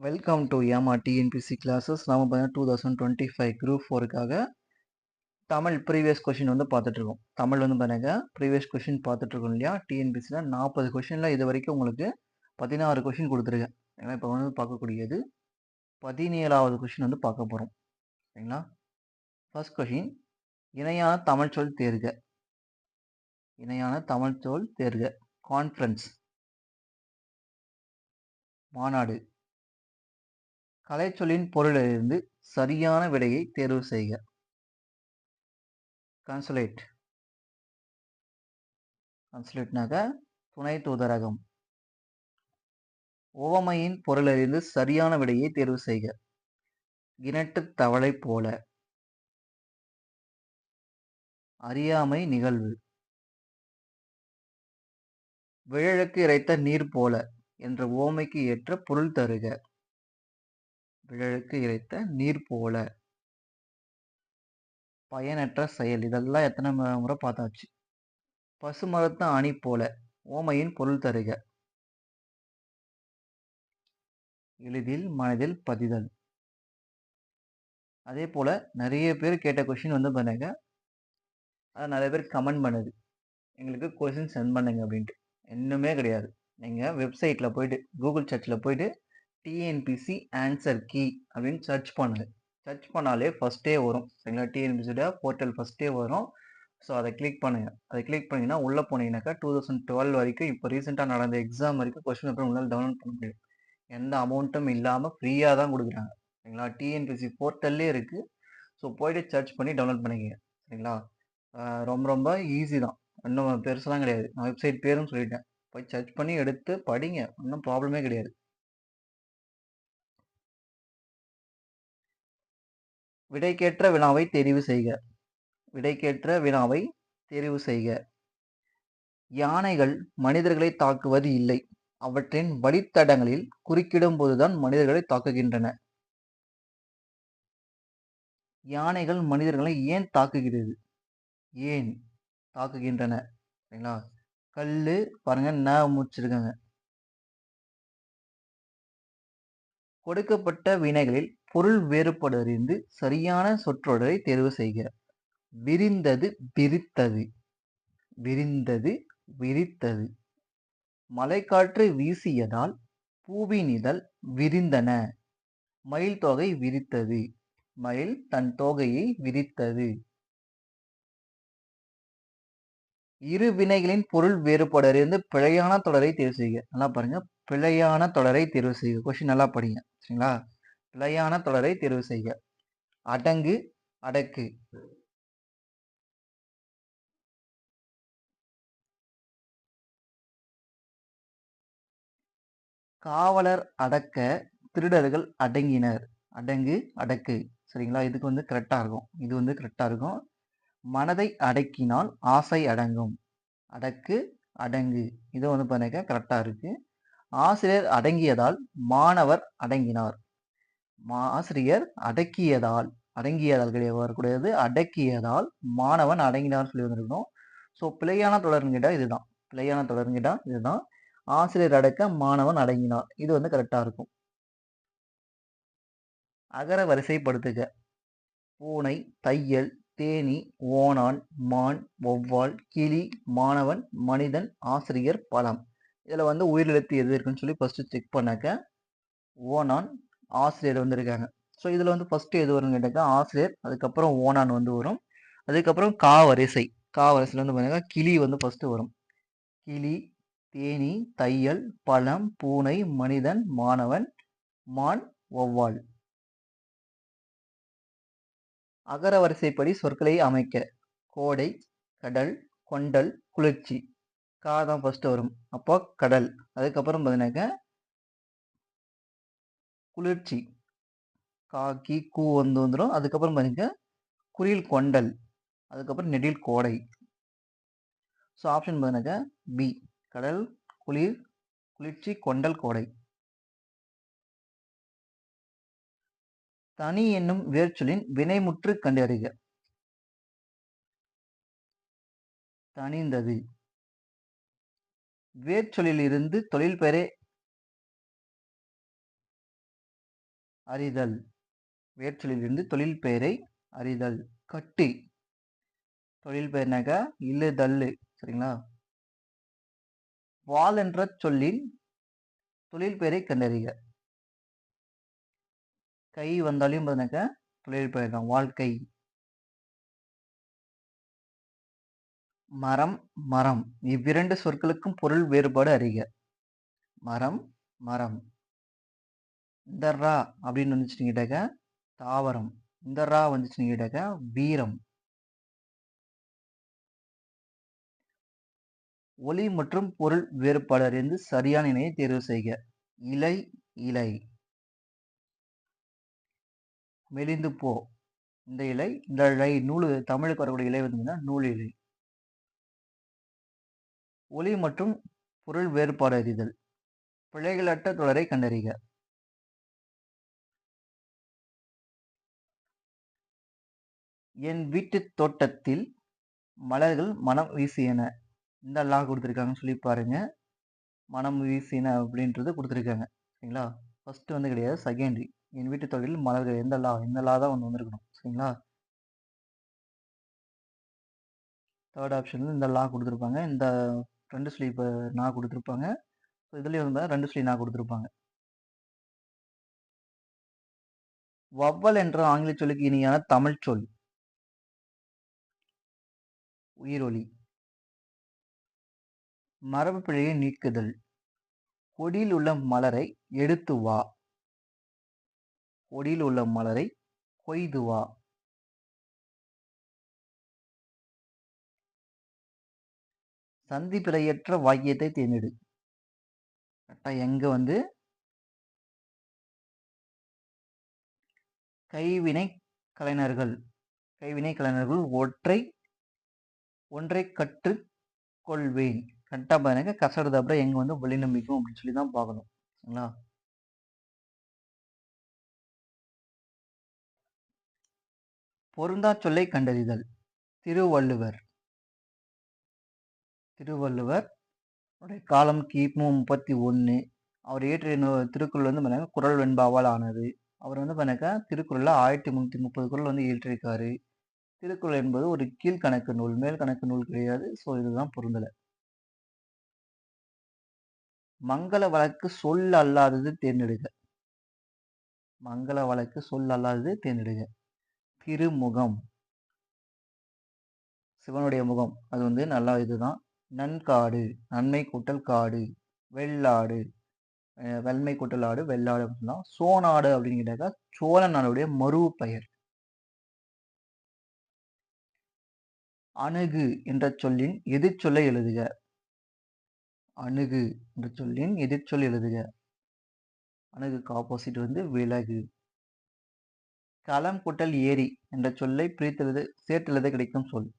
Welcome to யாமா TNPSC classes. நாம பார்த்தீங்கன்னா 2025 குரூப் 4க்காக தமிழ் ப்ரீவியஸ் கொஷின் வந்து பார்த்துட்டு இருக்கோம். தமிழ் வந்து பாருங்க ப்ரீவியஸ் கொஷின் பார்த்துட்டு இருக்கோம் இல்லையா? டிஎன்பிசியில் 40 கொஷினில் இது வரைக்கும் உங்களுக்கு 16 கொஷின் கொடுத்துருக்கேன். ஏன்னா இப்போ வந்து பார்க்கக்கூடியது 17வது கொஷின் வந்து பார்க்க போகிறோம். சரிங்களா? ஃபர்ஸ்ட் கொஷின், இணையான தமிழ் சொல் தேர்க. இணையான தமிழ் சொல் தேர்க. கான்ஃபரன்ஸ், மாநாடு. கலைச்சொல்லின் பொருளிலிருந்து சரியான விடையை தேர்வு செய்க. கன்சுலேட். கன்சுலேட்னாக துணை தூதரகம். உவமையின் பொருளறிந்து சரியான விடையை தேர்வு செய்க. கிணற்று தவளை போல. அறியாமை நிகழ்வு. விழலுக்கு இறைத்த நீர் போல என்ற உவமைக்கு ஏற்ற பொருள் தருக. விழலுக்கு இறைத்த நீர் போல. பயனற்ற செயல். இதெல்லாம் எத்தனை முறை பார்த்தாச்சு. பசுமரத்த அணி போல உவமையின் பொருள் தருக. எளிதில் மனதில் பதிதல். அதே போல நிறைய பேர் கேட்ட கொஸ்டின் வந்து பண்ணுங்க, அதை நிறைய பேர் கமெண்ட் பண்ணுது, எங்களுக்கு கொஸ்டின் சென்ட் பண்ணுங்க அப்படின்ட்டு. இன்னுமே கிடையாது. நீங்கள் வெப்சைட்டில் போயிட்டு கூகுள் சர்ச்சில் போயிட்டு டிஎன்பிசி ஆன்சர் கீ அப்படின்னு சர்ச் பண்ணுங்க. சர்ச் பண்ணாலே ஃபஸ்ட்டே வரும். சரிங்களா? டிஎன்பிசியோட போர்ட்டல் ஃபஸ்ட்டே வரும். ஸோ அதை கிளிக் பண்ணுங்கள். அதை கிளிக் பண்ணிங்கன்னா உள்ளே போனீங்கன்னாக்கா 2012 வரைக்கும் இப்போ ரீசெண்டாக நடந்த எக்ஸாம் வரைக்கும் கொஸ்டின் பேப்பர் உங்களால் டவுன்லோட் பண்ண முடியும். எந்த அமௌண்ட்டும் இல்லாமல் ஃப்ரீயாக தான் கொடுக்குறாங்க. சரிங்களா? டிஎன்பிசி போர்ட்டல்லே இருக்குது. ஸோ போயிட்டு சர்ச் பண்ணி டவுன்லோட் பண்ணிக்கங்க. சரிங்களா? ரொம்ப ரொம்ப ஈஸி தான். இன்னும் பெருசெல்லாம் கிடையாது. நான் வெப்சைட் பேரும் சொல்லிட்டேன். போய் சர்ச் பண்ணி எடுத்து படிங்க. ஒன்றும் ப்ராப்ளமே கிடையாது. விடைக்கேற்ற வினாவை தெரிவு செய்க. விடைக்கேற்ற வினாவை தெரிவு செய்க. யானைகள் மனிதர்களை தாக்குவது இல்லை. அவற்றின் வழித்தடங்களில் குறுக்கிடும் போதுதான் மனிதர்களை தாக்குகின்றன. யானைகள் மனிதர்களை ஏன் தாக்குகிறது? ஏன் தாக்குகின்றன? சரிங்களா? கல்லு பாருங்க, ந முடிச்சிருக்காங்க. கொடுக்கப்பட்ட வினைகளில் பொருள் வேறுபாடு அறிந்து சரியான சொற்றொடரை தேர்வு செய்க. விரிந்தது, விரித்தது. விரிந்தது, விரித்தது. மலைக்காற்று வீசியதால் பூவின் இதழ் விரிந்தன. மயில் தோகை விரித்தது. மயில் தன் தோகையை விரித்தது. இரு வினைகளின் பொருள் வேறுபாடு அறிந்து பிழையான தொடரை தேர்வு செய்க. நல்லா பாருங்க, பிழையான தொடரை தேர்வு செய்க. கொஸ்டின் நல்லா படிங்க. சரிங்களா? பிழையான தொடரை தேர்வு செய்க. அடங்கு, அடக்கு. காவலர் அடக்க திருடர்கள் அடங்கினர். அடங்கு, அடக்கு. சரிங்களா? இதுக்கு வந்து கரெக்டா இருக்கும். இது வந்து கரெக்டா இருக்கும். மனதை அடக்கினால் ஆசை அடங்கும். அடக்கு, அடங்கு. இது வந்து பாருங்க கரெக்டா இருக்கு. ஆசிரியர் அடங்கியதால் மாணவர் அடங்கினார். ஆசிரியர் அடக்கியதால், அடங்கியதால் கிடையாது, வரக்கூடாது, அடக்கியதால் மாணவன் அடங்கினார் சொல்லி வந்திருக்கணும். ஸோ பிழையான தொடர்னு கேட்டால் இதுதான். பிழையான தொடர்னு கேட்டால் இதுதான். ஆசிரியர் அடக்க மாணவன் அடங்கினார். இது வந்து கரெக்டா இருக்கும். அகர வரிசைப்படுத்துக. பூனை, தையல், தேனி, ஓணான், மான், வௌவால், கிளி, மாணவன், மனிதன், ஆசிரியர், பழம். இதில் வந்து உயிரெழுத்து எது இருக்குன்னு சொல்லி ஃபர்ஸ்ட் செக் பண்ணாக்க ஓணான், ஆசிரியர் வந்திருக்காங்க. ஸோ இதில் வந்து ஃபர்ஸ்ட் எது வரும்னு கேட்டாக்கா ஆசிரியர், அதுக்கப்புறம் ஓணான் வந்து வரும், அதுக்கப்புறம் கா வரிசை. கா வரிசையில் வந்து பார்த்தீங்கன்னா கிளி வந்து ஃபர்ஸ்ட் வரும். கிளி, தேனி, தையல், பழம், பூனை, மனிதன், மாணவன், மான், வௌவால். அகர வரிசைப்படி சொற்களை அமைக்க. கோடை, கடல், கொண்டல், குளிர்ச்சி. கா தான் ஃபர்ஸ்ட் வரும். அப்போ கடல். அதுக்கப்புறம் பார்த்தீங்கன்னாக்க குளிர்ச்சி. கா, கி, கூ வந்து வந்துடும். அதுக்கப்புறம் பார்த்தீங்கன்னா குரில் கொண்டல். அதுக்கப்புறம் நெடில் கோடை. ஸோ ஆப்ஷன் பார்த்தீங்கன்னாக்க பி, கடல், குளிர், குளிர்ச்சி, கொண்டல், கோடை. தனி என்னும் வேர்ச்சொல்லின் வினைமுற்று கண்டறிக. தனிந்தது. வேர்ச்சொல்லில் இருந்து தொழில் பெயரை அறிதல். வேர்ச்சொல்லிலிருந்து தொழில் பெயரை அறிதல். கட்டு. தொழில் பெயர்னாக்கா இல்லு தள்ளு. சரிங்களா? வாள் என்ற சொல்லின் தொழில் பெயரை கண்டறிக. கை வந்தாலும் பார்த்தாக்கா தொழில் பெயர் தான். வாழ்க்கை. மரம், மரம். இவ்விரண்டு சொற்களுக்கும் பொருள் வேறுபாடு அறிக. மரம், மரம். இந்த ரா அப்படின்னு வந்துச்சுன்னு கேட்டாக்கா தாவரம். இந்த ரா வந்துச்சுன்னு கேட்டாக்கா வீரம். ஒலி மற்றும் பொருள் வேறுபாடு அறிந்து சரியான இணையை தேர்வு செய்க. இலை, இலை. மெலிந்து போ. இந்த இலை, இந்த இலை நூல் தமிழுக்கு வரக்கூடிய இலை வந்து நூல் இலை. ஒலி மற்றும் பொருள் வேறுபாடு அறிதல். பிழைகளற்ற தொடரை கண்டறிக. என் வீட்டு தோட்டத்தில் மலர்கள் மனம் வீசியன. இந்த லா கொடுத்துருக்காங்கன்னு சொல்லி பாருங்க. மனம் வீசின அப்படின்றது கொடுத்துருக்காங்க. சரிங்களா? ஃபர்ஸ்ட் வந்து கிடையாது, செகண்டரி. என் வீட்டு தோட்டத்தில் மலர்கள் எந்த லா, இந்த லா தான் வந்து வந்திருக்கணும். சரிங்களா? தேர்ட் ஆப்ஷன்ல இந்த லா கொடுத்துருப்பாங்க. இந்த ரெண்டு சொல்லி இப்போ நான் கொடுத்துருப்பாங்க. இதுலேயும் வந்து ரெண்டு சொல்லி நான் கொடுத்துருப்பாங்க. வவ்வல் என்ற ஆங்கில சொல்லுக்கு இனியான தமிழ் சொல் உயிரொலி. மரபு பிழையை நீக்குதல். கொடியில் உள்ள மலரை எடுத்து வா. கொடியில் உள்ள மலரை கொய்து வா. சந்தி பிழையற்ற வாக்கியத்தை தேர்ந்தெடு. கரெக்டா எங்க வந்து கைவினை கலைஞர்கள், கைவினை கலைஞர்கள் ஒன்றை கற்று கொள்வேன். கரெக்டா பாருங்க. கசடுது அப்புறம் எங்க வந்து வழிநம்பிக்கும் அப்படின்னு சொல்லி தான் பார்க்கணும். சரிங்களா? பொருந்தா சொல்லை கண்டறிதல். திருவள்ளுவர். திருவள்ளுவர் காலம் கிமு 31. அவர் இயற்றிய திருக்குறள் வந்து பாருங்க குறள் வெண்பாவால் ஆனது. அவர் வந்து பாருங்க திருக்குறள்ல 1330 குறள் வந்து இயற்றிருக்காரு. திருக்குறள் என்பது ஒரு கீழ்கணக்கு நூல், மேல் கணக்கு நூல் கிடையாது. ஸோ இதுதான் பொருந்தலை. மங்கள வழக்கு சொல் அல்லாதது தேர்ந்தெடுக. மங்கள வழக்கு சொல் அல்லாதது தேர்ந்தெடுக. திருமுகம். சிவனுடைய முகம். அது வந்து நல்லா இதுதான். நன்காடு. நன்மை கூட்டல் காடு. வெள்ளாடு. வெண்மை கூட்டல் ஆடு வெள்ளாடு அப்படின்னா சோநாடு அப்படின்னு கேட்டாக்கா சோழ நாடுடைய மறு பெயர். அணுகு என்ற சொல்லின் எதிர்ச்சொல்லை எழுதுக. அணுகு என்ற சொல்லின் எதிர்ச்சொல் எழுதுக. அணுகுக்கு ஆப்போசிட் வந்து விலகு. களம் கூட்டல் ஏரி என்ற சொல்லை பிரித்தெழுத சேர்த்தெழுத கிடைக்கும் சொல்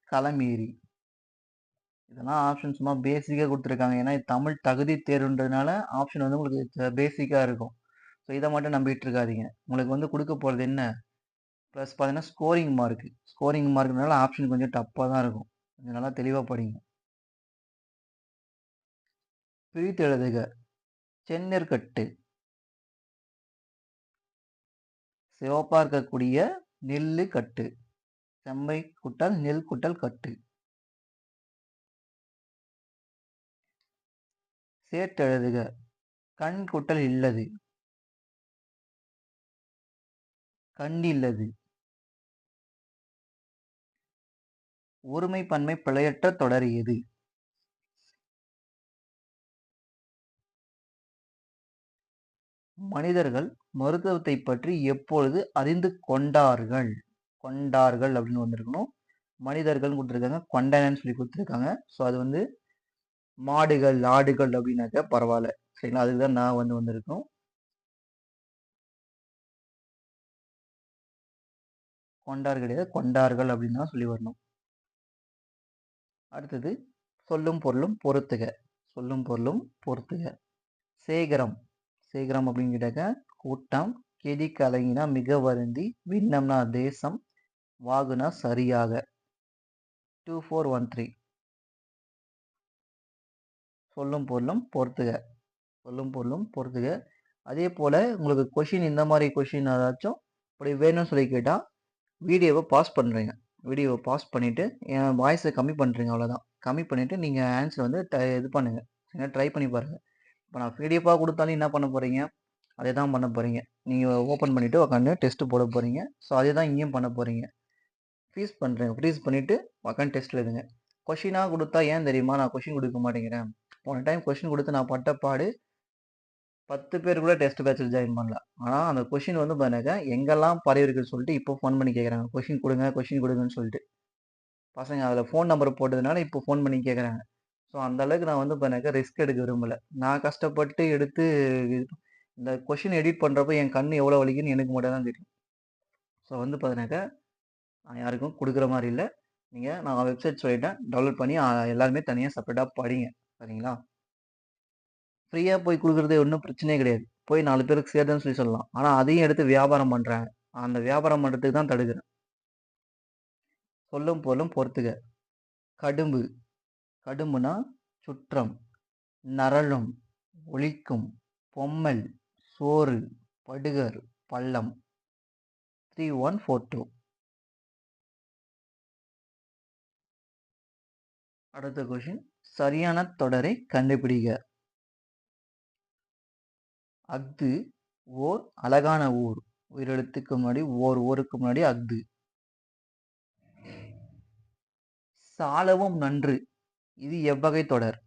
களம் ஏரி. இதெல்லாம் ஆப்ஷன் சும்மா பேசிக்காக கொடுத்துருக்காங்க. ஏன்னா தமிழ் தகுதி தேர்வுன்றதுனால ஆப்ஷன் வந்து உங்களுக்கு பேசிக்காக இருக்கும். ஸோ இதை மட்டும் நம்பிட்டு இருக்காதீங்க. உங்களுக்கு வந்து கொடுக்க போகிறது என்ன ப்ளஸ் பார்த்தீங்கன்னா ஸ்கோரிங் மார்க். ஸ்கோரிங் மார்க்னால ஆப்ஷன் கொஞ்சம் டஃப்பாக தான் இருக்கும். கொஞ்சம் நல்லா தெளிவாக படிங்க. பிரித்து எழுதுக. செந்நெற்கட்டு. சிவப்பாக இருக்கக்கூடிய நெல்லு கட்டு. செம்மை குட்டல் நெல் குட்டல் கட்டு. சேர்த்து எழுதுக. கண் குட்டல் இல்லது. கண் இல்லது. ஒருமை பன்மை பிழையற்ற தொடர் எது? மனிதர்கள் மருத்துவத்தை பற்றி எப்பொழுது அறிந்து கொண்டார்கள்? கொண்டார்கள் அப்படின்னு வந்திருக்கணும். மனிதர்கள் கொடுத்துருக்காங்க, கொண்டனன்னு சொல்லி கொடுத்துருக்காங்க. ஸோ அது வந்து மாடுகள் ஆடுகள் அப்படின்னாக்க பரவாயில்ல. சரிங்களா? அதுக்கு தான் நான் வந்து வந்திருக்கோம். கொண்டார் கிடையாது, கொண்டார்கள் அப்படின்னு தான் சொல்லி வரணும். அடுத்தது சொல்லும் பொருளும் பொறுத்துக. சொல்லும் பொருளும் பொறுத்துக. சேகரம். சேகரம் அப்படின்னு கேட்டாக்க கூட்டம். கெதி கலங்கினா மிக வருந்தி. விண்ணம்னா தேசம். வாகுனா சரியாக. 2413. சொல்லும் பொருளும் பொறுத்துக. சொல்லும் பொருளும் பொறுத்துக. அதே போல உங்களுக்கு கொஷின் இந்த மாதிரி கொஷின் ஏதாச்சும் அப்படி வேணும்னு சொல்லி கேட்டால் வீடியோவை பாஸ் பண்ணுறீங்க. வீடியோவை பாஸ் பண்ணிவிட்டு என் வாய்ஸை கம்மி பண்ணுறீங்க, அவ்வளோதான். கம்மி பண்ணிவிட்டு நீங்கள் ஆன்சர் வந்து இது பண்ணுங்கள், சரிங்களா? ட்ரை பண்ணி பாருங்கள். இப்போ நான் பிடிஎஃபாக கொடுத்தாலும் என்ன பண்ண போகிறீங்க, அதே தான் பண்ண போகிறீங்க. நீங்கள் ஓப்பன் பண்ணிவிட்டு உட்காந்து டெஸ்ட்டு போட போகிறீங்க. ஸோ அதே தான் இங்கேயும் பண்ண போகிறீங்க. ஃப்ரீஸ் பண்ணிவிட்டு உட்காந்து டெஸ்ட்டில் எழுதுங்க. கொஷினாக கொடுத்தா ஏன் தெரியுமா நான் கொஷின் கொடுக்க மாட்டேங்கிறேன்? போன டைம் கொஷின் கொடுத்து நான் பட்ட பாடு 10 பேர் கூட டெஸ்ட் பேட்சில் ஜாயின் பண்ணல. ஆனால் அந்த கொஷின் வந்து பார்த்தீங்கன்னா எங்கெல்லாம் பரவி இருக்குன்னு சொல்லிட்டு இப்போ ஃபோன் பண்ணி கேட்குறாங்க. கொஷின் கொடுங்கன்னு சொல்லிட்டு. பசங்க அதில் ஃபோன் நம்பர் போட்டதுனால இப்போ ஃபோன் பண்ணி கேட்குறாங்க. ஸோ அந்த அளவுக்கு நான் வந்து பார்த்தீங்கன்னா ரிஸ்க் எடுக்க விரும்பலை. நான் கஷ்டப்பட்டு எடுத்து இந்த கொஷின் எடிட் பண்ணுறப்போ என் கண் எவ்வளோ வலிக்குன்னு எனக்கு மட்டும் தான் தெரியும். ஸோ வந்து பார்த்தீங்கன்னாக்கா நான் யாருக்கும் கொடுக்குற மாதிரி இல்லை. நான் வெப்சைட் சொல்லிட்டேன், டவுன்லோட் பண்ணி எல்லாருமே தனியாக செப்பரேட்டாக படிங்க, சரிங்களா? ஃப்ரீயாக போய் கொடுக்குறது ஒன்றும் பிரச்சனையே கிடையாது. போய் 4 பேருக்கு சேருதுன்னு சொல்லலாம். ஆனால் அதையும் எடுத்து வியாபாரம் பண்ணுறாங்க. அந்த வியாபாரம் பண்ணுறதுக்கு தான் தடுக்கிறேன். சொல்லும் பொருளும் பொறுத்துக. கடும்பு. கடும்புனா சுற்றம், நரளும், ஒளிக்கும், பொம்மல், சோறு, படுகர், பள்ளம். 3142. அடுத்த கொஷின், சரியான தொடரை கண்டுபிடிக்க. அஃது ஓர் அழகான ஊர். உயிரெழுத்துக்கு முன்னாடி ஊருக்கு முன்னாடி அஃது. சாலவும் நன்று. இது எவ்வகை தொடர்?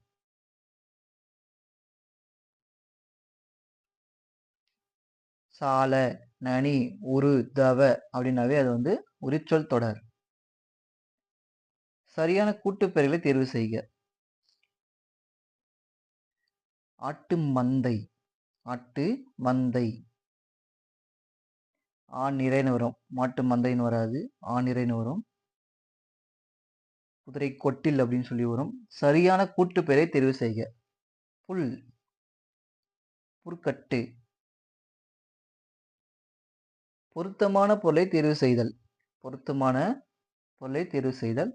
சால, நனி, உரு, தவ அப்படின்னாவே அது வந்து உரிச்சொல் தொடர். சரியான கூட்டுப்பெயர்களை தேர்வு செய்க. ஆட்டு மந்தை. ஆட்டு மந்தை. நிறைன்னு வரும். மாட்டு மந்தைன்னு வராது, நிறைன்னு வரும். குதிரை கொட்டில் அப்படின்னு சொல்லி வரும். சரியான கூட்டுப்பெயரை தேர்வு செய்க. புல், புற்கட்டு. பொருத்தமான பொருளை தேர்வு செய்தல். பொருத்தமான பொருளை தேர்வு செய்தல்.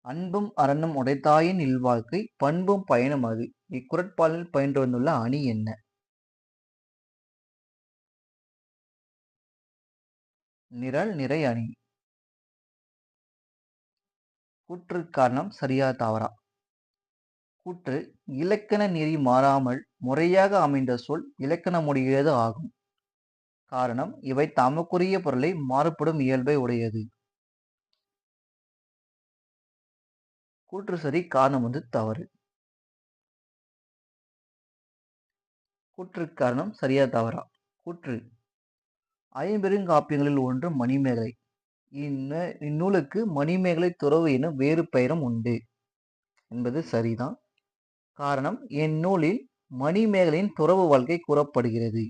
அன்பும் அரணும் உடைத்தாயின் இல்வாழ்க்கை பண்பும் பயனும் அது. இக்குறட்பாலில் பயின்று வந்துள்ள அணி என்ன? நிரல் நிறை அணி. கூற்று காரணம் சரியா தவறா? கூற்று, இலக்கண நெறி மாறாமல் முறையாக அமைந்த சொல் இலக்கணமுடையது ஆகும். காரணம், இவை தமக்குரிய பொருளை மாறுபடும் இயல்பை உடையது. கூற்று சரி, காரணம் வந்து தவறு. கூற்று காரணம் சரியா தவறா? கூற்று, ஐம்பெருங்காப்பியங்களில் ஒன்று மணிமேகலை. இந்நூலுக்கு மணிமேகலை துறவு எனும் வேறு பெயரும் உண்டு என்பது சரிதான். காரணம், இந்நூலில் மணிமேகலையின் துறவு வாழ்க்கை கூறப்படுகிறது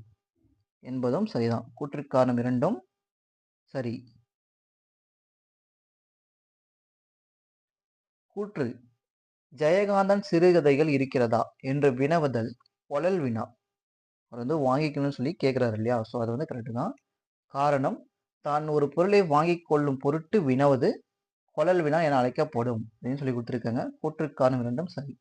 என்பதும் சரிதான். கூற்று காரணம் இரண்டும் சரி. கூற்று, ஜெயகாந்தன் சிறுகதைகள் இருக்கிறதா என்று வினவுதல் பொலல் வினா. அவர் வந்து வாங்கிக்கணும்னு சொல்லி கேட்கிறாரு இல்லையா? ஸோ அது வந்து கரெக்டு தான். காரணம், தான் ஒரு பொருளை வாங்கிக் கொள்ளும் பொருட்டு வினவுது கொழல் வினா என அழைக்கப்படும் அப்படின்னு சொல்லி கொடுத்துருக்காங்க. கூற்று காரணம் இரண்டும் சரி.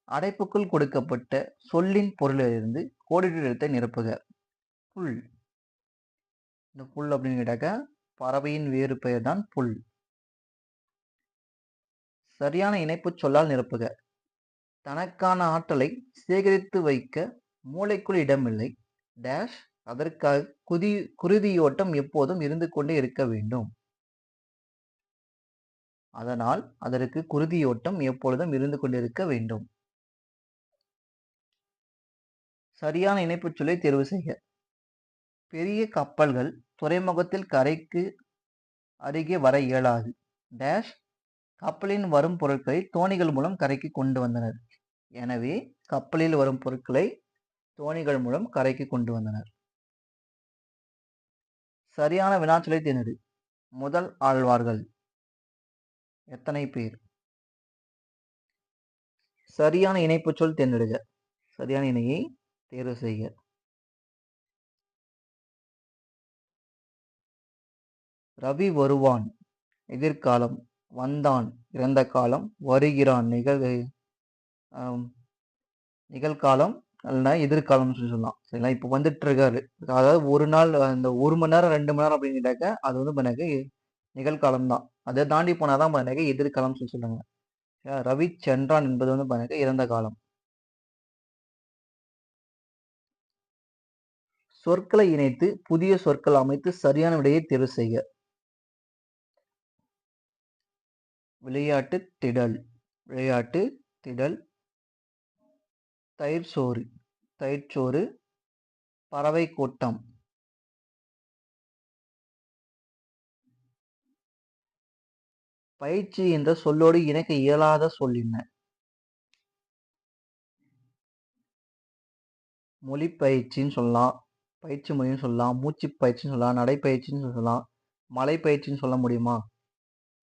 அடைப்புக்குள் கொடுக்கப்பட்ட சொல்லின் பொருளிலிருந்து கோடிட்ட எழுத்தை நிரப்புக. புல். இந்த புல் அப்படின்னு கேட்டாக்க பறவையின் வேறு பெயர் தான் புல். சரியான இணைப்பு சொல்லால் நிரப்புக. தனக்கான ஆற்றலை சேகரித்து வைக்க மூளைக்குள் இடமில்லை டேஷ் அதற்காக குருதியோட்டம் எப்போதும் இருந்து கொண்டே இருக்க வேண்டும். அதனால் அதற்கு குருதியோட்டம் எப்பொழுதும் இருந்து கொண்டிருக்க வேண்டும். சரியான இணைப்பு சொல்லை தேர்வு செய்க. பெரிய கப்பல்கள் துறைமுகத்தில் கரைக்கு அருகே வர இயலாது டேஷ் கப்பலின் வரும் பொருட்களை தோணிகள் மூலம் கரைக்கு கொண்டு வந்தனர். எனவே கப்பலில் வரும் பொருட்களை தோணிகள் மூலம் கரைக்கு கொண்டு வந்தனர். சரியான வினாச்சொல்லை தேர்ந்தெடு. முதல் ஆழ்வார்கள் எத்தனை பேர்? சரியான இணைப்பு சொல் தேர்ந்தெடுக. சரியான இணையை தேர்வு செய்க. ரவி வருவான் எதிர்காலம், வந்தான் இறந்த காலம், வருகிறான் நிகழ்காலம் இல்லைன்னா எதிர்காலம்னு சொல்லலாம். சரிங்களா? இப்போ வந்துட்டு இருக்காரு. அதாவது ஒரு நாள் அந்த 1 மணி நேரம் 2 மணி நேரம் அப்படின்னு கேட்டாக்க அது வந்து பண்ணாக்க நிகழ்காலம் தான். அதை தாண்டி போனாதான் பண்ணாக்க எதிர்காலம்னு சொல்லி சொல்லுவாங்க. ரவிச்சந்திரன் என்பது வந்து பண்ணாக்க இறந்த காலம். சொற்களை இணைத்து புதிய சொற்கள் அமைத்து சரியான விடையை தேர்வு செய்க. விளையாட்டு திடல், விளையாட்டு திடல். தயிர் சோறு, தயிர் சோறு. பறவை கூட்டம், பயிற்சி என்ற சொல்லோடு இணைக்க இயலாத சொல் என்ன? மொழி பயிற்சின்னு சொல்லலாம், பயிற்சி மொழின்னு சொல்லலாம், மூச்சு பயிற்சின்னு சொல்லலாம், நடைப்பயிற்சின்னு சொல்லலாம், மலை பயிற்சின்னு சொல்ல முடியுமா?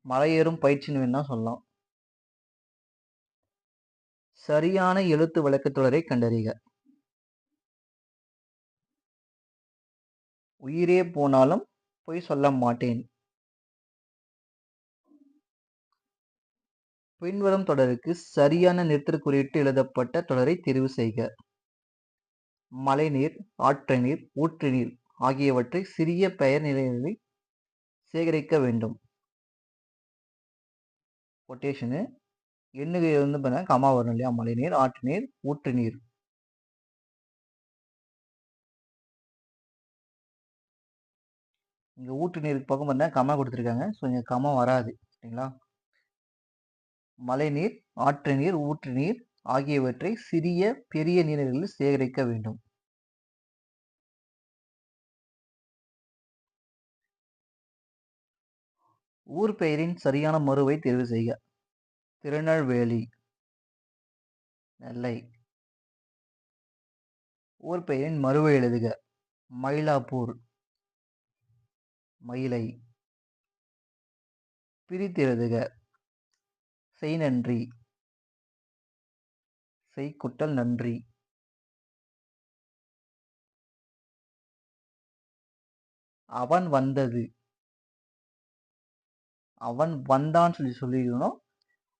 மலையேறும் பயிற்சின்னு வேணா சொல்லலாம். சரியான எழுத்து விளக்கத்தொடரை கண்டறிக. உயிரே போனாலும் பொய் சொல்ல மாட்டேன். பின்வரும் தொடருக்கு சரியான நிறுத்தற்குறியிட்டு எழுதப்பட்ட தொடரை தெரிவு செய்க. மழைநீர், ஆற்று நீர், ஊற்று நீர் ஆகியவற்றை சிறிய பெயர் நிலைகளில் சேகரிக்க வேண்டும். கொட்டேஷனு எண்ணுகை வந்து பண்ண கமா வரும் இல்லையா? மழைநீர், ஆற்று நீர், ஊற்று நீர். இங்க ஊற்று நீருக்கு பக்கம் பார்த்தா கமா கொடுத்துருக்காங்க. ஸோ இங்க கமா வராது. சரிங்களா? மழைநீர், ஆற்று நீர், ஊற்று நீர் ஆகியவற்றை சிறிய பெரிய நீர்நிலைகளில் சேகரிக்க வேண்டும். ஊர் பெயரின் சரியான மறுவை தேர்வு செய்க. திருநெல்வேலி, நெல்லை. ஊர் பெயரின் மறுவை எழுதுக. மயிலாப்பூர், மயிலை. பிரித்து எழுதுக. செய் நன்றி, செய்குட்டல் நன்றி. அவன் வந்தது, அவன் வந்தான் சொல்லியிருக்கணும்.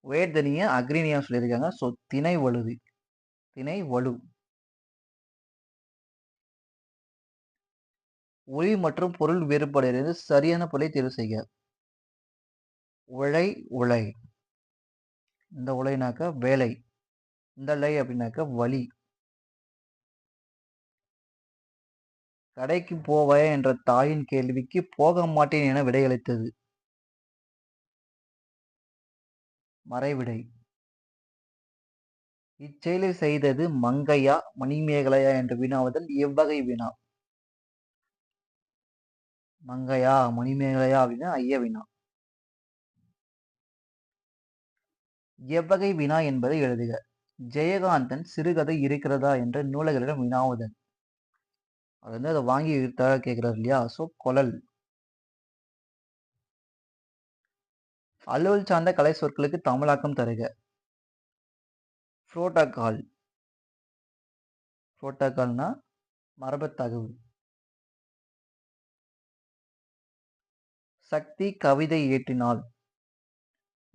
வேர்தனிய அக்ரினியா சொல்லியிருக்காங்க. ஸோ திணை வலுது, திணை வலு. ஒளி மற்றும் பொருள் வேறுபாடு சரியான பொருளை தேர்வு செய்க. உழை, உழை. இந்த உழைனாக்க வேலை, இந்த லை அப்படின்னாக்க வலி. கடைக்கு போவாயா என்ற தாயின் கேள்விக்கு போக மாட்டேன் என விடையளித்தது. மறைவிடை. இச்செயலை செய்தது மங்கையா மணிமேகலையா என்று வினாவுதல் எவ்வகை வினா? மங்கையா மணிமேகலையா அப்படின்னா ஐய வினா. எவ்வகை வினா என்பதை எழுதுக. ஜெயகாந்தன் சிறுகதை இருக்கிறதா என்ற நூலகரிடம் வினாவுதல். அது வந்து அதை வாங்கி கேட்கிறார் இல்லையா? ஸோ கொழல். அலுவல் சார்ந்த கலை சொற்களுக்கு தமிழாக்கம் தருக. புரோட்டோகால், புரோட்டோகால்னா மரபு தகவல். சக்தி கவிதை இயற்றினாள்.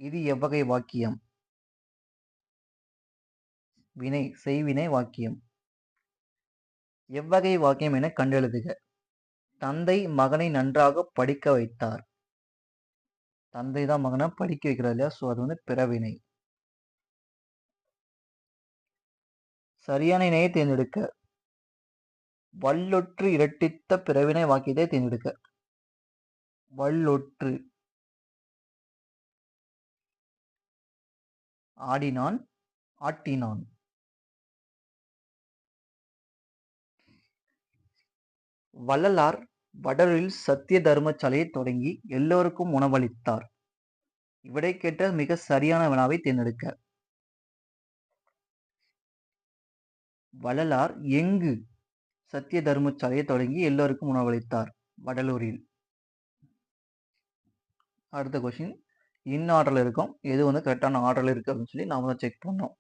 இது எவ்வகை வாக்கியம்? வினை, செய்வினை வாக்கியம். எவ்வகை வாக்கியம் என கண்டெழுதுக. தந்தை மகனை நன்றாக படிக்க வைத்தார். தந்தை தான் மகனை படிக்க வைக்கிறார் இல்லையா? ஸோ அது வந்து பிறவினை. சரியான இணையை தேர்ந்தெடுக்க. வல்லொற்று இரட்டித்த பிறவினை வாக்கியத்தை தேர்ந்தெடுக்க. வல்லொற்று. ஆடினான், ஆட்டினான். வள்ளலார் வடலூரில் சத்திய தர்மசாலையை தொடங்கி எல்லோருக்கும் உணவளித்தார். இவ்விடை கேட்ட மிக சரியான வினாவை தேர்ந்தெடுக்க. வள்ளலார் எங்கு சத்திய தர்மசாலையை தொடங்கி எல்லோருக்கும் உணவளித்தார்? வடலூரில். அடுத்த கொஸ்டின், இன் ஆர்டர்ல இருக்கும். எது வந்து கரெக்டான ஆர்டர்ல இருக்கு அப்படின்னு சொல்லி நாம தான் செக் பண்ணோம்.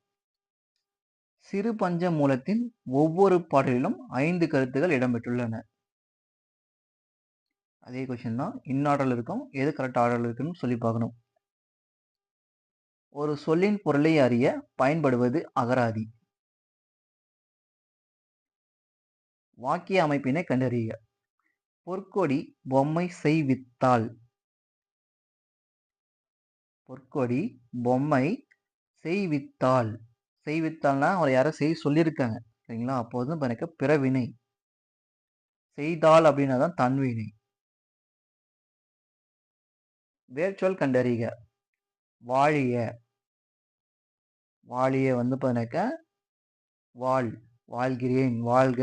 சிறு பஞ்ச மூலத்தின் ஒவ்வொரு பாடலிலும் 5 கருத்துகள் இடம்பெற்றுள்ளன. அதே கொஸ்டின் தான், இன் ஆர்டர்ல இருக்கும். எது கரெக்ட் ஆர்டர்ல இருக்குன்னு சொல்லி பார்க்கணும். ஒரு சொல்லின் பொருளை அறிய பயன்படுவது அகராதி. வாக்கிய அமைப்பினை கண்டறிக. பொற்கொடி பொம்மை செய்வித்தாள். பொற்கொடி பொம்மை செய்வித்தாள். செய்வித்தாள்னா அவரை யாரோ செய்ய சொல்லியிருக்காங்க. சரிங்களா? அப்போ வந்து பாருங்க பிறவினை. செய்தாள் அப்படின்னா தான் தன்வினை. வேர்ச்சொல் கண்டறிக. வாழிய. வாழிய வந்து பாருங்க வாழ். வாழ்கிறேன், வாழ்க.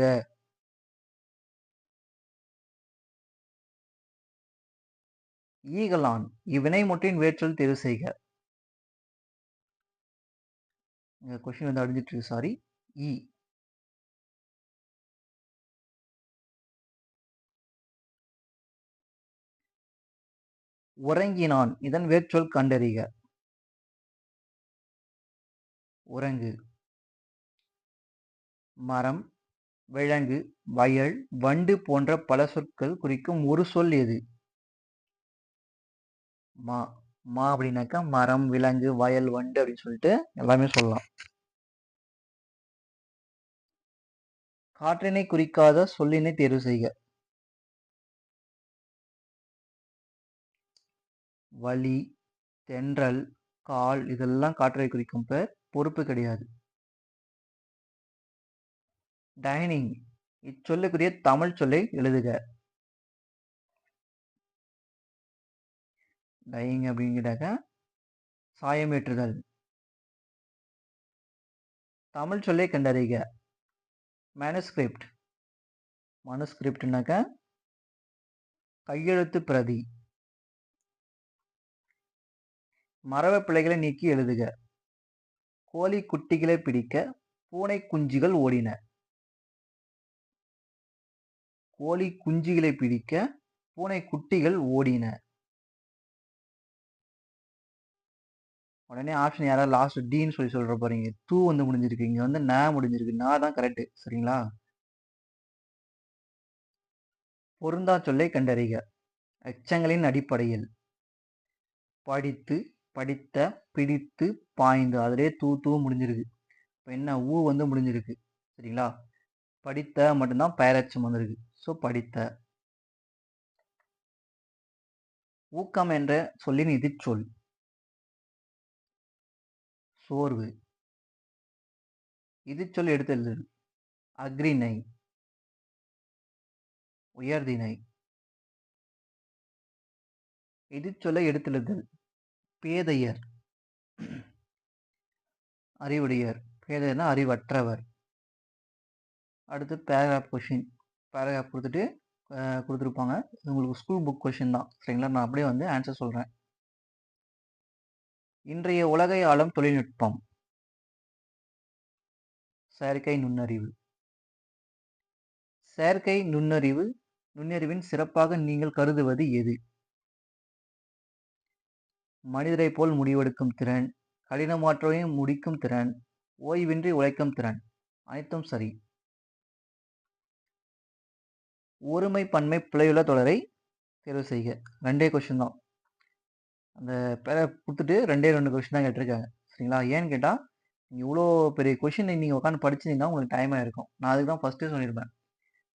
ஈகலான். இவ்வினை முற்றின் வேர்ச்சொல் தேர்வு செய்க. கொஸ்டின் வந்து அடிஞ்சிட்டு இருக்கு, சாரி. ஈ. உறங்கினான். இதன் வேர்ச்சொல் கண்டறிக. உறங்கு. மரம், விலங்கு, வயல், வண்டு போன்ற பல சொற்கள் குறிக்கும் ஒரு சொல் எது? மா. மா அப்படின்னாக்கா மரம், விலங்கு, வயல், வண்டு அப்படின்னு சொல்லிட்டு எல்லாமே சொல்லலாம். காற்றினை குறிக்காத சொல்லினை தேர்வு செய்க. வலி, தென்றல், கால் இதெல்லாம் காற்றை குறிக்கும் பெயர், பொறுப்பு கிடையாது. டைனிங். இச்சொல்லுக்குரிய தமிழ் சொல்லை எழுதுக. டையிங் அப்படிங்கிறாக்க சாயமேற்றுதல். தமிழ் சொல்லை கண்டறிக. மேனுஸ்கிரிப்ட். மனுஸ்கிரிப்ட்னாக்க கையெழுத்து பிரதி. மரப பிழைகளை நீக்கி எழுதுக. கோழி குட்டிகளை பிடிக்க பூனை குஞ்சுகள் ஓடின. கோழி குஞ்சுகளை பிடிக்க பூனை குட்டிகள் ஓடின. உடனே ஆப்ஷன் யாராவது லாஸ்ட் டின்னு சொல்லி சொல்ற போறீங்க. தூ வந்து முடிஞ்சிருக்கு, இங்க வந்து ந முடிஞ்சிருக்கு. நான் தான் கரெக்ட். சரிங்களா? பொருந்தா சொல்லை கண்டறிக. எச்சங்களின் அடிப்படையில். படித்து, படித்த, பிடித்து, பாய்ந்து. அதிலே தூ தூ முடிஞ்சிருக்கு. இப்போ என்ன ஊ வந்து முடிஞ்சிருக்கு. சரிங்களா? படித்த மட்டும்தான் பெயரச்சம் வந்திருக்கு. ஸோ படித்த. ஊக்கம் என்ற சொல்லின் எதிர்ச்சொல். சோர்வு. எதிர்ச்சொல் எடுத்து எழுது. அக்ரிணை. உயர்திணை. எதிர்ச்சொல்லை எடுத்தெழுதல். பேதையர். அறிவுடையர். பேதையர்னா அறிவற்றவர். அடுத்து பேராகிராஃப் கொஷின். பேராகிராஃப் கொடுத்துட்டு கொடுத்துருப்பாங்க. உங்களுக்கு ஸ்கூல் புக் கொஷின் தான். சரிங்களா? நான் அப்படியே வந்து ஆன்சர் சொல்கிறேன். இன்றைய உலகை ஆளும் தொழில்நுட்பம். செயற்கை நுண்ணறிவு. செயற்கை நுண்ணறிவின் சிறப்பாக நீங்கள் கருதுவது எது? மனிதரை போல் முடிவெடுக்கும் திறன், கடினமாற்றவை முடிக்கும் திறன், ஓய்வின்றி உழைக்கும் திறன். அனைத்தும் சரி. ஒருமை பன்மை பிழையுள்ள தொடரை தேர்வு செய்க. 2 கொஸ்டின் தான். அந்த பேரை கொடுத்துட்டு 2 கொஸ்டின் தான் கேட்டிருக்காங்க. சரிங்களா? ஏன்னு கேட்டால் நீங்கள் இவ்வளோ பெரிய கொஷின் நீங்கள் உட்காந்து படிச்சிங்கன்னா உங்களுக்கு டைம் ஆகிருக்கும். நான் அதுக்கு தான் ஃபஸ்ட்டே சொல்லியிருப்பேன்.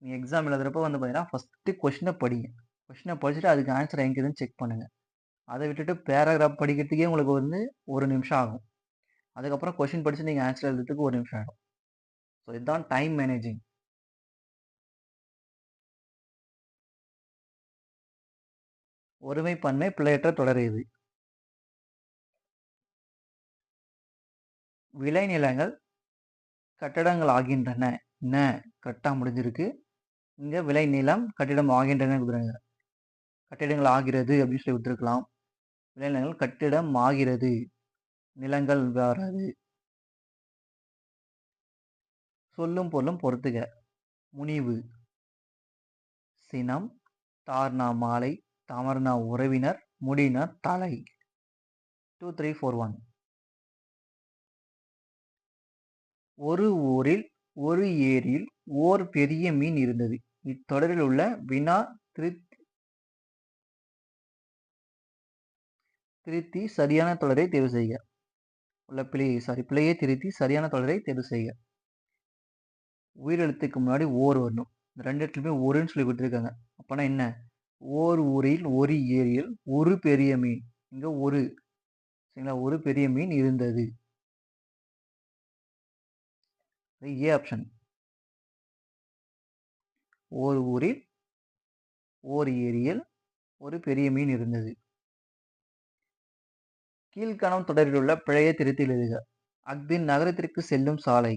நீங்கள் எக்ஸாம் எழுதுறப்போ வந்து பார்த்தீங்கன்னா ஃபஸ்ட்டு கொஷினை படிங்க. கொஷினை படிச்சுட்டு அதுக்கு ஆன்சர் எங்கேதுன்னு செக் பண்ணுங்கள். அதை விட்டுட்டு பேராகிராஃப் படிக்கிறதுக்கே உங்களுக்கு வந்து 1 நிமிஷம் ஆகும். அதுக்கப்புறம் கொஷின் படித்து நீங்கள் ஆன்சர் எழுதுறதுக்கு 1 நிமிஷம் ஆகும். ஸோ இதுதான் டைம் மேனேஜிங். ஒருமை பன்மை பிழையற்ற தொடர் எது? விளைநிலங்கள் கட்டடங்கள் ஆகின்றன. என்ன கரெக்டாக முடிஞ்சிருக்கு. இங்கே விளைநிலம் கட்டிடம் ஆகின்றன கொடுக்குறாங்க. கட்டிடங்கள் ஆகிறது அப்படின்னு சொல்லி விட்டுருக்கலாம். விளைநிலங்கள் கட்டிடம் ஆகிறது, நிலங்கள் வராது. சொல்லும் பொருளும் பொறுத்துக. முனிவு. சினம். தார்னா மாலை, தமர்னா உறவினர், முடினா தலை. 2 3 4 1. ஒரு ஊரில் ஒரு ஏரியில் ஓர் பெரிய மீன் இருந்தது. இத்தொடரில் உள்ள வினா திருத்தி சரியான தொடரை தேர்வு செய்க. உள்ள பிழையை திருத்தி சரியான தொடரை தேர்வு செய்க. உயிரெழுத்துக்கு முன்னாடி ஓர் வரணும். இந்த 2 இடத்துலயுமே ஒருன்னு சொல்லி குடுத்துருக்காங்க. அப்பன்னா என்ன? ஓர் ஊரில் ஒரு ஏரியில் ஒரு பெரிய மீன். இங்க ஒரு சரிங்களா? ஒரு பெரிய மீன் இருந்தது. அது ஏ ஆப்ஷன். ஓர் ஊரில் ஓர் ஏரியில் ஒரு பெரிய மீன் இருந்தது. கீழ்காணும் தொடரில் உள்ள பிழையை திருத்தி எழுதுக. அஃது நகரத்திற்கு செல்லும் சாலை.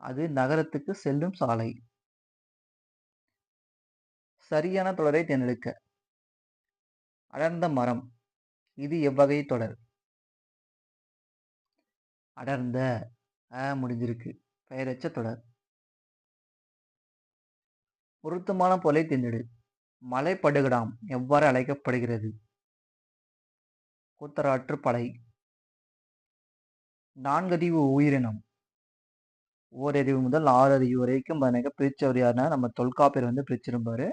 அது நகரத்துக்கு செல்லும் சாலை. சரியான தொடரை தேர்ந்தெடுக்க. அடர்ந்த மரம். இது எவ்வகை தொடர்? அடர்ந்த முடிஞ்சிருக்கு. பெயரச்ச தொடர். பொருத்தமான பொருளை தேர்ந்தெடு. மலைப்படுகடாம் எவ்வாறு அழைக்கப்படுகிறது? கூத்தராற்று படை. நான்கறிவு உயிரினம். ஓரறிவு முதல் 6 அறிவு வரைக்கும் பிரிச்சவர் யாருன்னா நம்ம தொல்காப்பியர் வந்து பிரிச்சிருப்பாரு.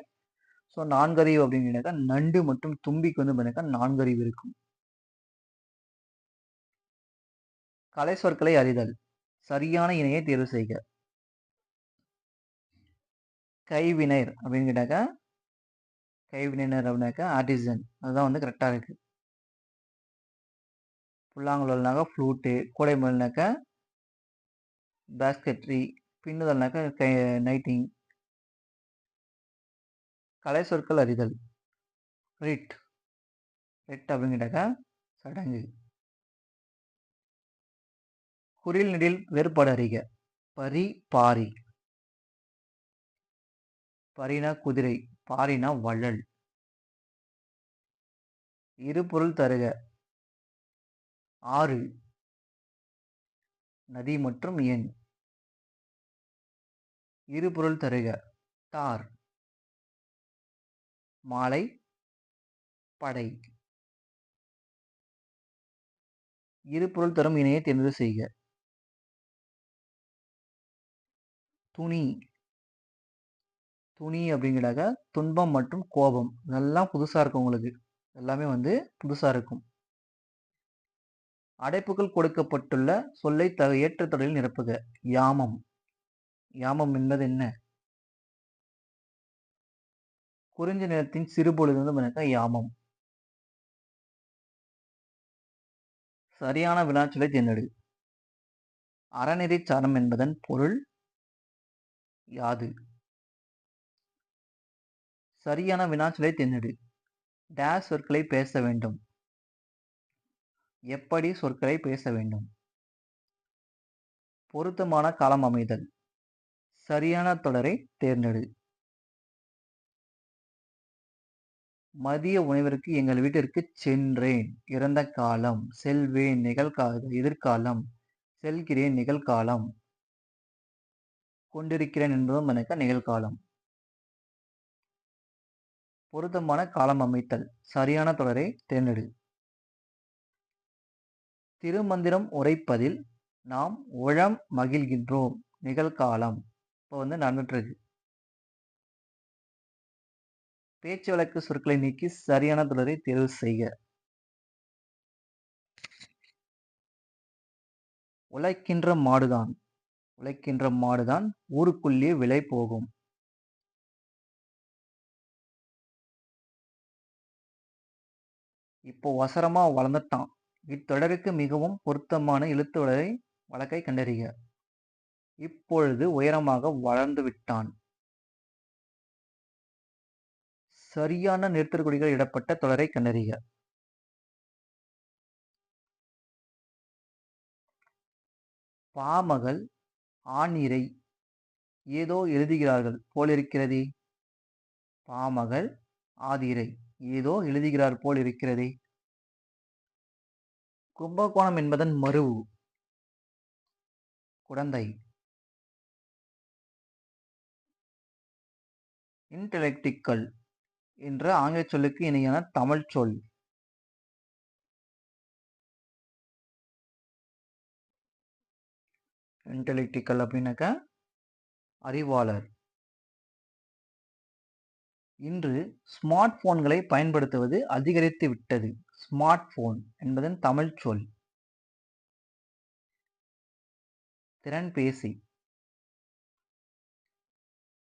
ஸோ 4 அறிவு அப்படின்னாக்கா நண்டு மற்றும் தும்பிக்கு வந்து 4 அறிவு இருக்கும். கலை சொற்களை அறிதல். சரியான இணையை தேர்வு செய்க. கைவினைர் அப்படின்னு கேட்டாக்கா கைவினைஞர் அப்படின்னாக்கா ஆர்டிசன். அதுதான் வந்து கரெக்டா இருக்கு. புல்லாங்குழல்னாக்கா ஃப்ளூட்டு. கூடைமுயல்னாக்கா பேஸ்கெட்ரி. பின்னுதல்னாக்கா நைட்டிங். கலை சொற்கள் அறிதல். ரிட். ரிட் அப்படின்னு கேட்டாக்கா சடங்கு. குறில் நெடில் வேறுபாடு அறிக. பரி பாரி. பரினா குதிரை. பாரினா வள்ளல். இரு பொருள் தருக. ஆறு. நதி மற்றும் எண். இரு பொருள் தருக. தார். மாலை. படை. இரு பொருள் தரும் இணையை தேர்வு செய்க. துணி. துணி அப்படிங்கிறாக்க துன்பம் மற்றும் கோபம். இதெல்லாம் புதுசா இருக்கும் உங்களுக்கு. எல்லாமே வந்து புதுசா இருக்கும். அடைப்புகள் கொடுக்கப்பட்டுள்ள சொல்லை ஏற்ற தொடரில் நிரப்புக. யாமம். யாமம் என்பது என்ன? குறிஞ்சி நிலத்தின் சிறுபொழுது வந்து யாமம். சரியான வினாச்சொல்லை தேர்ந்தெடு. அறநெறி சாரம் என்பதன் பொருள் யாது? சரியான வினாச்சொல்லை தேர்ந்தெடு. டேஸ் சொற்களை பேச வேண்டும். எப்படி சொற்களை பேச வேண்டும்? பொருத்தமான காலம் அமைதல். சரியான தொடரை தேர்ந்தெடு. மதிய உணவிற்கு எங்கள் வீட்டிற்கு சென்றேன் இறந்த காலம். செல்வேன் எதிர்காலம். செல்கிறேன் நிகழ்காலம். கொண்டிருக்கிறேன் என்பதும் நிகழ்காலம். பொருத்தமான காலம் அமைத்தல். சரியான தொடரை தேர்ந்தெடு. திருமந்திரம் உரைப்பதில் நாம் உளம் மகிழ்கின்றோம். நிகழ்காலம். இப்போ வந்து நடந்துட்டு இருக்கு. பேச்சு வழக்கு சொற்களை நீக்கி சரியான தொடரை தேர்வு செய்க. உழைக்கின்ற மாடுதான். உழைக்கின்ற மாடுதான் ஊருக்குள்ளே விலை போகும். இப்போ வசரமா வளர்ந்துட்டான். இத்தொடருக்கு மிகவும் பொருத்தமான எழுத்து வழக்கை கண்டறிக. இப்பொழுது உயரமாக வளர்ந்து விட்டான். சரியான நிறுத்தற்குறிகள் இடப்பட்ட தொடரை கண்டறிக. பாமகள் ஆணிரை ஏதோ எழுதுகிறார்கள் போலிருக்கிறதே. பாமகள் ஆதிரை ஏதோ எழுதுகிறார் போல் இருக்கிறதே. கும்பகோணம் என்பதன் மருவு குடந்தை. இன்டெலெக்டிக்கல் என்ற ஆங்கில சொல்லுக்கு இணையான தமிழ் சொல். இன்டெலெக்டிக்கல் அப்படின்னாக்கா அறிவாளர். இன்று ஸ்மார்ட் போன்களை பயன்படுத்துவது அதிகரித்து விட்டது. ஸ்மார்ட் போன் என்பதன் தமிழ் சொல். திறன்பேசி.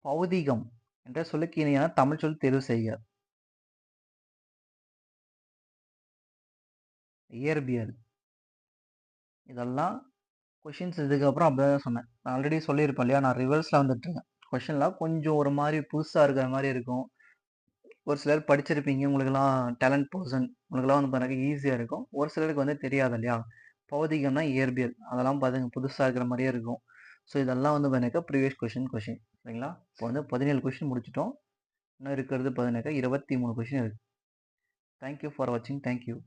பௌதீகம் என்ற சொல்லுக்கு இணையான தமிழ் சொல் தேர்வு செய்க. இயற்பியல். இதெல்லாம் கொஷின்ஸ் இதுக்கப்புறம் அப்படிதான் சொன்னேன். நான் ஆல்ரெடி சொல்லியிருப்பேன் இல்லையா? நான் ரிவர்ஸ்ல வந்துட்டுருக்கேன். கொஷின்லாம் கொஞ்சம் ஒரு மாரி புதுசா இருக்கிற மாரி இருக்கும். ஒரு சிலர் படிச்சிருப்பீங்க. உங்களுக்கெல்லாம் டேலண்ட் பெர்சன். உங்களுக்கெல்லாம் வந்து பாருங்க ஈஸியா இருக்கும். ஒரு சிலருக்கு வந்து தெரியாது இல்லையா? பௌதீகம்னா இயற்பியல். அதெல்லாம் பாருங்க புதுசா இருக்கிற மாரியே இருக்கும். ஸோ இதெல்லாம் வந்து பாத்தீங்கன்னாக்கா ப்ரீவியஸ் கொஷின். சரிங்களா? இப்போ வந்து 17 கொஷின் முடிச்சுட்டோம். இன்னும் இருக்கிறது பாத்தீங்கன்னாக்கா 23 கொஷின் இருக்கு. தேங்க் யூ ஃபார் வாட்சிங். Thank you.